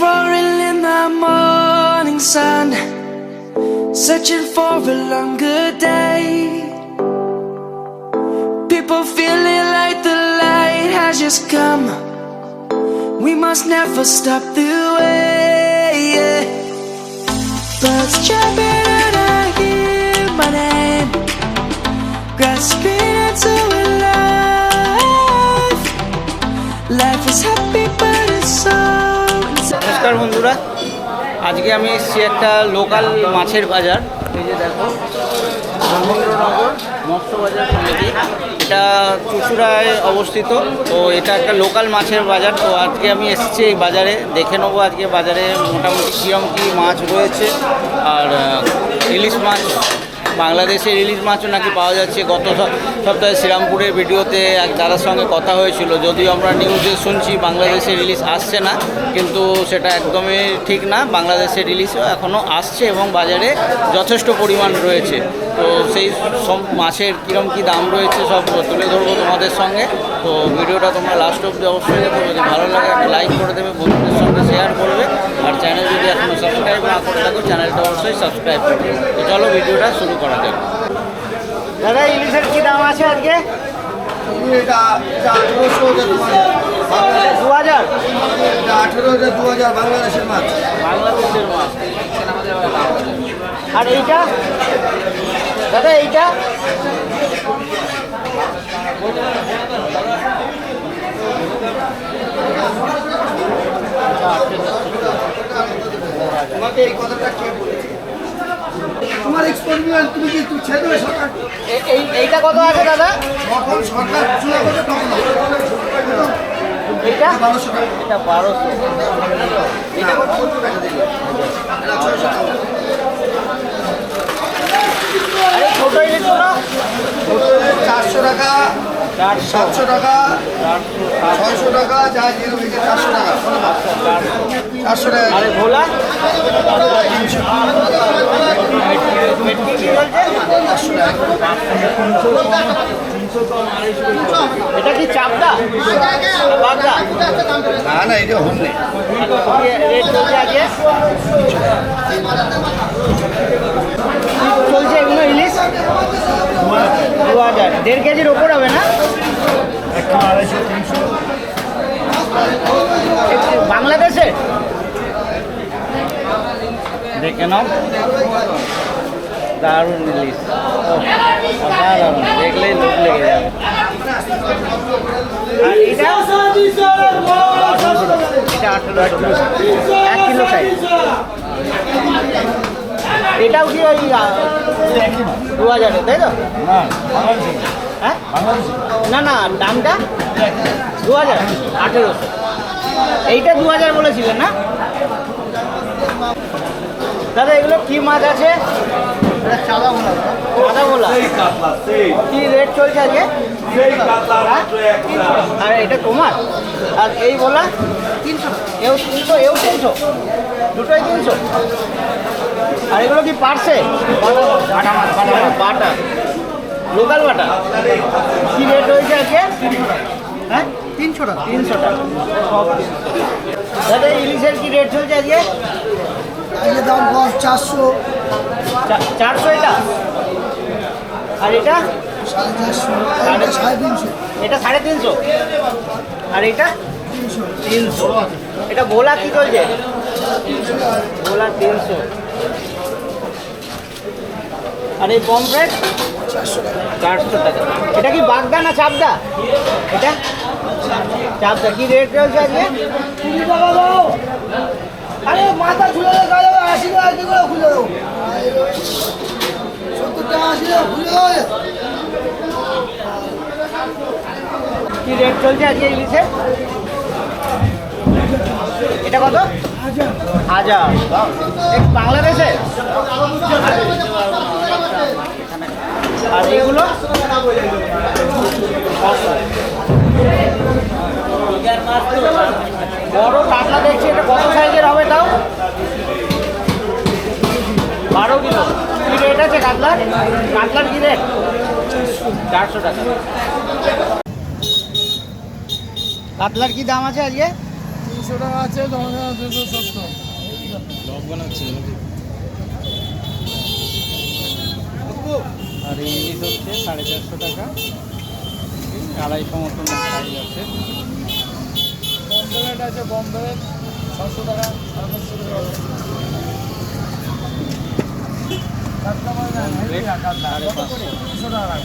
roaring in the morning sun, searching for a longer day. People feeling like the light has just come. We must never stop the way, yeah. Birds jumping and I hear my name, grasping into a life. Life is happy but it's so insane. নমস্কার বন্ধুরা, আজকে আমি এসেছি একটা local মাছের বাজার। এই যে দেখো, রবীন্দ্রনগর মৎস্য বাজার সমিতি, এটা চুঁচুড়ায় অবস্থিত। তো এটা একটা লোকাল মাছের বাজার। তো আজকে আমি এসেছি এই বাজারে, দেখে নেবো আজকে বাজারে মোটামুটি কীরকম কী মাছ রয়েছে। আর ইলিশ মাছ, বাংলাদেশের ইলিশ মাছও নাকি পাওয়া যাচ্ছে। গত সপ্তাহে শ্রীরামপুরের ভিডিওতে এক দাদার সঙ্গে কথা হয়েছিল, যদিও আমরা নিউজে শুনছি বাংলাদেশের ইলিশ আসছে না, কিন্তু সেটা একদমই ঠিক না। বাংলাদেশের ইলিশও এখনও আসছে এবং বাজারে যথেষ্ট পরিমাণ রয়েছে। তো সেই সব মাছের কীরকম কী দাম রয়েছে সব তুলে ধরবো তোমাদের সঙ্গে। তো ভিডিওটা তোমরা লাস্ট অবধি অবশ্যই দেখো। যদি ভালো লাগে একটা লাইক করে দেবে, বন্ধুদের সঙ্গে শেয়ার করবে। আর চ্যানেল যদি এখনও সাবস্ক্রাইব না করে থাকো, চ্যানেলটা অবশ্যই সাবস্ক্রাইব করবে। তো চলো ভিডিওটা শুরু করা যাক। দাদা, ইলিশের কী দাম আছে আজকে? 2000, 18,000 বাংলাদেশের মাছ। বাংলাদেশের মাছ। আর এইটা দাদা, এইটা তোমাকে এই কথাটা কে বলেছে? তোমার এক্সপেরিমেন্ট তুমি ছেড়ে দেবে সরকার? এইটা কত আছে দাদা? যখন সরকার ঘোষণা করবে তখন এইটা 1200 টাকা। এটা 1200। এটা কত টাকা দিবে? এটা 600 টাকা। আরে ছোট ইলিশগুলো 400 টাকা, 700 টাকা, 600 টাকা, যা যেরকম হয়েছে 400 টাকা। 400 টাকা। আরে ভোলা 300 এটা কি চাপদা বাগদা? না না, এটা হোম নেই। রেট চলছে আজকে, চলছে এগুলো ইলিশ 2000, 1.5 কেজির ওপর হবে না? বাংলাদেশে দেখে নাও, দারুণ ইলিশ, দারুণ, দেখলেই লোক লেগে যাবে। আর এটা 1800, 1 কিলো সাইজ। এটাও কি ওই 2000, তাই তো? হ্যাঁ, না না, দামটা 2000, 1800। এইটা 2000 বলেছিলেন না দাদা? এগুলো কি মাছ আছে? চাঁদা ভোলা। চাঁদা ভোলা কি রেট চলছে আজকে? আর এটা তোমার? আর এই ভোলা 300, এও 300, এও 300, দুটোই 300। আর এগুলো কি পারছে? বাটা মাছ, বাটা, লোকাল বাটা। কি রেট রয়েছে আজকে? হ্যাঁ, 300 টাকা। 300 টাকা সব। দাদা, ইলিশের কি রেট চলছে আজকে? আজকে দাম 400, 400 এটা। আর এটা 450, 350। এটা 350। আর এটা 300। এটা ভোলা কি চলছে? ভোলা 300। আর এই পমফ্রেট 400 টাকা। এটা কি বাগদা না চাপদা? এটা চাপদা। কি রেট চলছে আজকে? 20 টাকা দাও। আরে মাথা খুলে দাও, 80 টাকা কি করে খুলে দাও? 70 টাকা 80 টাকা খুলে দাও। কি রেট চলছে আজকে ইলিশের? এটা কত? 1000। বাংলাদেশে? আর এইগুলো বড় কাতলা দেখছি, এটা কত সাইজের হবে তাও? 12 কিলো। কি রেট আছে কাতলার? কাতলার কি রেট? 400 টাকা। কাতলার কি দাম আছে আজকে? 200 টাকা আছে, তোমার 270। আর ইংলিশ হচ্ছে 450 টাকা, 250 মতন সাইজ আছে। বম্বেলেট আছে, বম্বেলেট 600 টাকা, 550 টাকা। কাটকা মানে না, Bomblet, কাটকা। 550 200 টাকা।